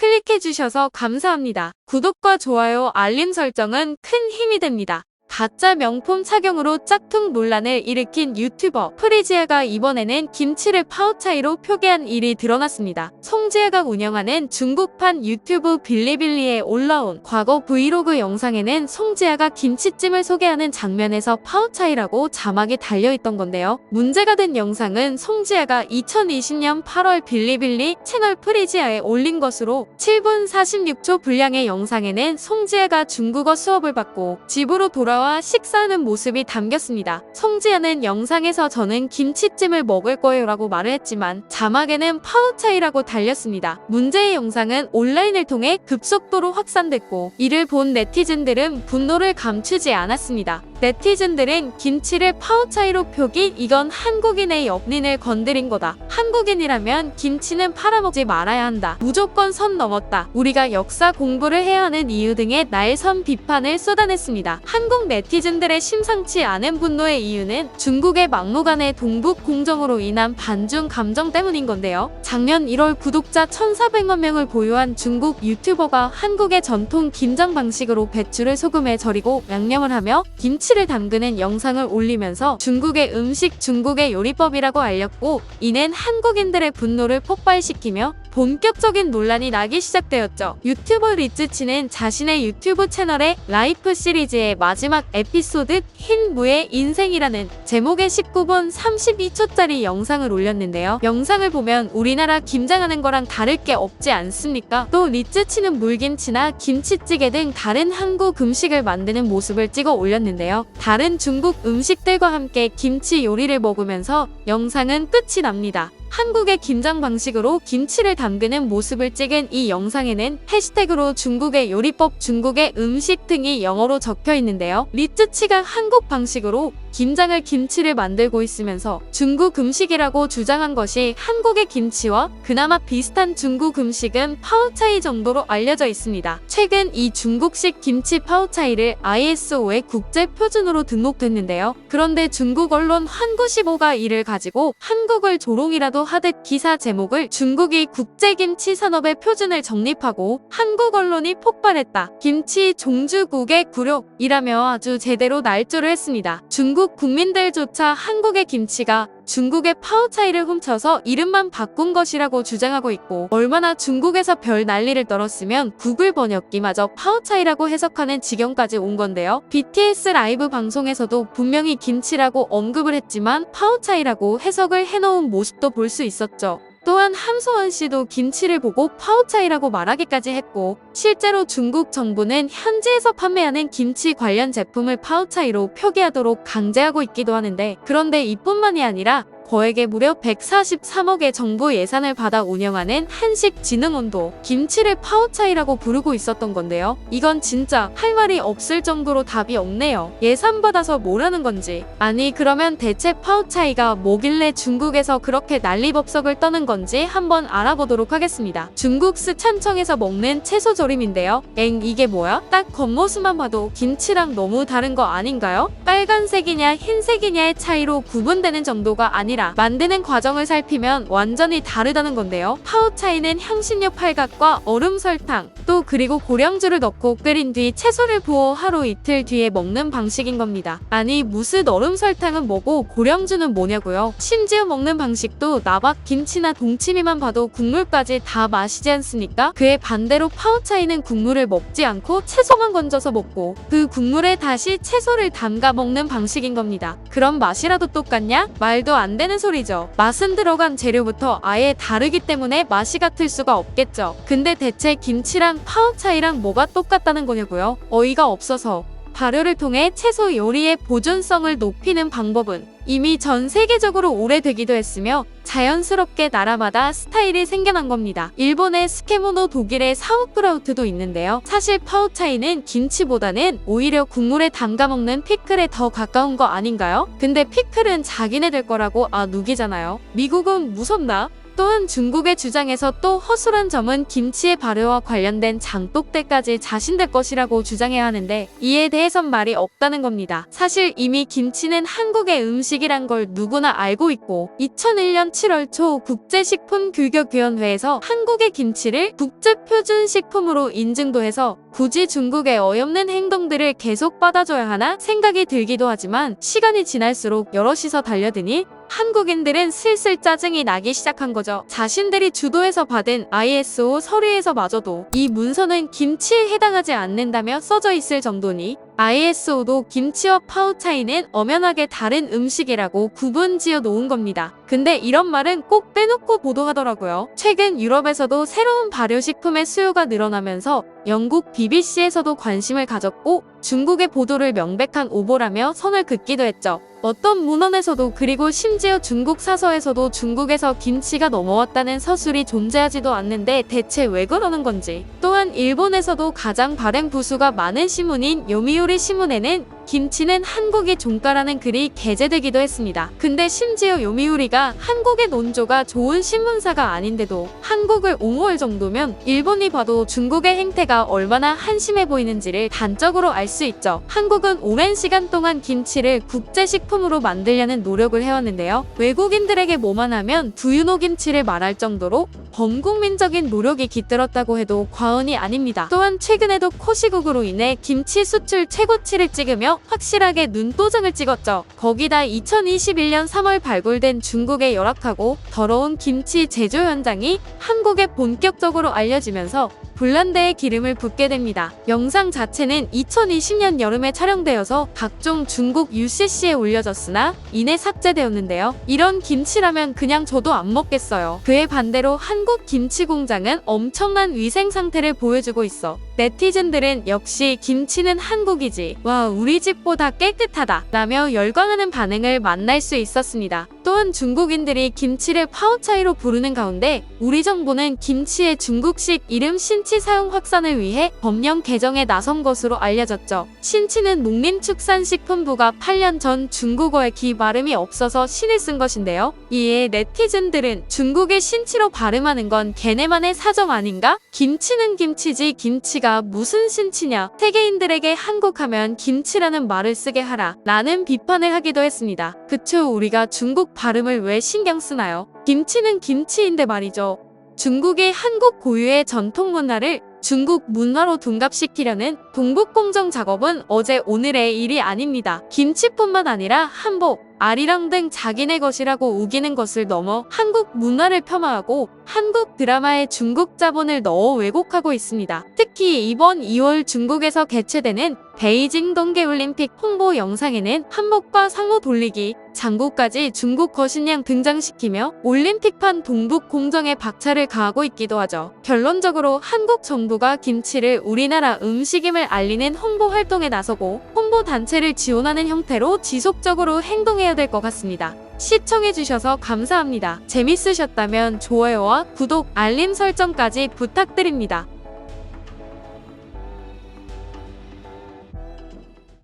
클릭해주셔서 감사합니다. 구독과 좋아요, 알림 설정은 큰 힘이 됩니다. 가짜 명품 착용으로 짝퉁 논란을 일으킨 유튜버 프리지아가 이번에는 김치를 파우차이로 표기한 일이 드러났습니다. 송지아가 운영하는 중국판 유튜브 빌리빌리에 올라온 과거 브이로그 영상에는 송지아가 김치찜을 소개하는 장면에서 파우차이라고 자막이 달려있던 건데요. 문제가 된 영상은 송지아가 2020년 8월 빌리빌리 채널 프리지아에 올린 것으로 7분 46초 분량의 영상에는 송지아가 중국어 수업을 받고 집으로 돌아와 식사하는 모습이 담겼습니다. 송지아는 영상에서 저는 김치찜을 먹을 거예요 라고 말을 했지만 자막에는 파우차이라고 달렸습니다. 문제의 영상은 온라인을 통해 급속도로 확산됐고 이를 본 네티즌들은 분노를 감추지 않았습니다. 네티즌들은 김치를 파우차이로 표기, 이건 한국인의 옆린을 건드린 거다. 한국인이라면 김치는 팔아먹지 말아야 한다. 무조건 선 넘었다. 우리가 역사 공부를 해야 하는 이유 등의 날선 비판을 쏟아냈습니다. 한국 네티즌들의 심상치 않은 분노의 이유는 중국의 막무가내 동북 공정으로 인한 반중 감정 때문인 건데요. 작년 1월 구독자 1,400만 명을 보유한 중국 유튜버가 한국의 전통 김장 방식으로 배추를 소금에 절이고 양념을 하며 김치를 담그는 영상을 올리면서 중국의 음식, 중국의 요리법이라고 알렸고 이는 한국인들의 분노를 폭발시키며 본격적인 논란이 나기 시작되었죠. 유튜버 리츠치는 자신의 유튜브 채널에 라이프 시리즈의 마지막 에피소드 흰 무의 인생이라는 제목의 19분 32초짜리 영상을 올렸는데요. 영상을 보면 우리나라 김장하는 거랑 다를 게 없지 않습니까? 또 리츠치는 물김치나 김치찌개 등 다른 한국 음식을 만드는 모습을 찍어 올렸는데요. 다른 중국 음식들과 함께 김치 요리를 먹으면서 영상은 끝이 납니다. 한국의 김장 방식으로 김치를 담그는 모습을 찍은 이 영상에는 해시태그로 중국의 요리법, 중국의 음식 등이 영어로 적혀 있는데요. 리츠치가 한국 방식으로 김장을 김치를 만들고 있으면서 중국 음식이라고 주장한 것이 한국의 김치와 그나마 비슷한 중국 음식은 파우차이 정도로 알려져 있습니다. 최근 이 중국식 김치 파우차이를 ISO의 국제 표준으로 등록됐는데요. 그런데 중국 언론 한구15가 이를 가지고 한국을 조롱이라도 하듯 기사 제목을 중국이 국제김치 산업의 표준을 정립하고 한국 언론이 폭발했다. 김치 종주국의 굴욕이라며 아주 제대로 날조를 했습니다. 중국 국민들조차 한국의 김치가 중국의 파우차이를 훔쳐서 이름만 바꾼 것이라고 주장하고 있고 얼마나 중국에서 별 난리를 떨었으면 구글 번역기마저 파우차이라고 해석하는 지경까지 온 건데요. BTS 라이브 방송에서도 분명히 김치라고 언급을 했지만 파우차이라고 해석을 해놓은 모습도 볼 수 있었죠. 또한 함소원 씨도 김치를 보고 파우차이라고 말하기까지 했고 실제로 중국 정부는 현지에서 판매하는 김치 관련 제품을 파우차이로 표기하도록 강제하고 있기도 하는데 그런데 이뿐만이 아니라 거액의 무려 143억의 정부 예산을 받아 운영하는 한식진흥원도 김치를 파우차이라고 부르고 있었던 건데요. 이건 진짜 할 말이 없을 정도로 답이 없네요. 예산 받아서 뭐라는 건지. 아니 그러면 대체 파우차이가 뭐길래 중국에서 그렇게 난리법석을 떠는 건지 한번 알아보도록 하겠습니다. 중국 스촨청에서 먹는 채소조림인데요. 이게 뭐야? 딱 겉모습만 봐도 김치랑 너무 다른 거 아닌가요? 빨간색이냐 흰색이냐의 차이로 구분되는 정도가 아니라 만드는 과정을 살피면 완전히 다르다는 건데요. 파우차이는 향신료 팔각과 얼음 설탕, 또 그리고 고량주를 넣고 끓인 뒤 채소를 부어 하루 이틀 뒤에 먹는 방식인 겁니다. 아니 무슨 얼음 설탕은 뭐고 고량주는 뭐냐고요. 심지어 먹는 방식도 나박 김치나 동치미만 봐도 국물까지 다 마시지 않습니까? 그에 반대로 파우차이는 국물을 먹지 않고 채소만 건져서 먹고 그 국물에 다시 채소를 담가 먹는 방식인 겁니다. 그럼 맛이라도 똑같냐? 말도 안 되는 소리죠. 맛은 들어간 재료부터 아예 다르기 때문에 맛이 같을 수가 없겠죠. 근데 대체 김치랑 파우차이랑 뭐가 똑같다는 거냐고요? 어이가 없어서. 발효를 통해 채소 요리의 보존성을 높이는 방법은 이미 전 세계적으로 오래되기도 했으며 자연스럽게 나라마다 스타일이 생겨난 겁니다. 일본의 스케모노, 독일의 사우크라우트도 있는데요. 사실 파우차이는 김치보다는 오히려 국물에 담가 먹는 피클에 더 가까운 거 아닌가요? 근데 피클은 자기네들 거라고 누기잖아요. 미국은 무섭나? 또한 중국의 주장에서 또 허술한 점은 김치의 발효와 관련된 장독대까지 자신들 것이라고 주장해야 하는데 이에 대해선 말이 없다는 겁니다. 사실 이미 김치는 한국의 음식이란 걸 누구나 알고 있고 2001년 7월 초 국제식품규격위원회에서 한국의 김치를 국제표준식품으로 인증도 해서 굳이 중국의 어이없는 행동들을 계속 받아줘야 하나 생각이 들기도 하지만 시간이 지날수록 여럿이서 달려드니 한국인들은 슬슬 짜증이 나기 시작한 거죠. 자신들이 주도해서 받은 ISO 서류에서마저도 이 문서는 김치에 해당하지 않는다며 써져 있을 정도니 ISO도 김치와 파우차이는 엄연하게 다른 음식이라고 구분지어 놓은 겁니다. 근데 이런 말은 꼭 빼놓고 보도하더라고요. 최근 유럽에서도 새로운 발효식품의 수요가 늘어나면서 영국 BBC에서도 관심을 가졌고 중국의 보도를 명백한 오보라며 선을 긋기도 했죠. 어떤 문헌에서도 그리고 심지어 중국 사서에서도 중국에서 김치가 넘어왔다는 서술이 존재하지도 않는데 대체 왜 그러는 건지. 또한 일본에서도 가장 발행 부수가 많은 신문인 요미우리 신문에는 김치는 한국이 종가라는 글이 게재되기도 했습니다. 근데 심지어 요미우리가 한국의 논조가 좋은 신문사가 아닌데도 한국을 옹호할 정도면 일본이 봐도 중국의 행태가 얼마나 한심해 보이는지를 단적으로 알 수 있죠. 한국은 오랜 시간 동안 김치를 국제식품으로 만들려는 노력을 해왔는데요. 외국인들에게 뭐만 하면 두유노 김치를 말할 정도로 범국민적인 노력이 깃들었다고 해도 과언이 아닙니다. 또한 최근에도 코시국으로 인해 김치 수출 최고치를 찍으며 확실하게 눈도장을 찍었죠. 거기다 2021년 3월 발굴된 중국의 열악하고 더러운 김치 제조 현장이 한국에 본격적으로 알려지면서 불난데에 기름을 붓게 됩니다. 영상 자체는 2020년 여름에 촬영되어서 각종 중국 UCC에 올려졌으나 이내 삭제되었는데요. 이런 김치라면 그냥 저도 안 먹겠어요. 그에 반대로 한국 김치 공장은 엄청난 위생 상태를 보여주고 있어 네티즌들은 역시 김치는 한국이지, 와 우리 집보다 깨끗하다 라며 열광하는 반응을 만날 수 있었습니다. 또한 중국인들이 김치를 파오차이로 부르는 가운데 우리 정부는 김치의 중국식 이름 신치 사용 확산을 위해 법령 개정에 나선 것으로 알려졌죠. 신치는 농림축산식품부가 8년 전 중국어에 기 발음이 없어서 신을 쓴 것인데요. 이에 네티즌들은 중국의 신치로 발음하는 건 걔네만의 사정 아닌가? 김치는 김치지 김치가 무슨 신치냐? 세계인들에게 한국하면 김치라는 말을 쓰게 하라 라는 비판을 하기도 했습니다. 그쵸, 우리가 중국 발음을 왜 신경 쓰나요? 김치는 김치인데 말이죠. 중국이 한국 고유의 전통 문화를 중국 문화로 둔갑시키려는 동북공정 작업은 어제 오늘의 일이 아닙니다. 김치뿐만 아니라 한복, 아리랑 등 자기네 것이라고 우기는 것을 넘어 한국 문화를 폄하하고 한국 드라마에 중국 자본을 넣어 왜곡하고 있습니다. 특히 이번 2월 중국에서 개최되는 베이징 동계올림픽 홍보 영상에는 한복과 상호 돌리기, 장구까지 중국 거신양 등장시키며 올림픽판 동북 공정에 박차를 가하고 있기도 하죠. 결론적으로 한국 정부가 김치를 우리나라 음식임을 알리는 홍보 활동에 나서고 홍보 단체를 지원하는 형태로 지속적으로 행동해야 될 것 같습니다. 시청해주셔서 감사합니다. 재밌으셨다면 좋아요와 구독, 알림 설정까지 부탁드립니다.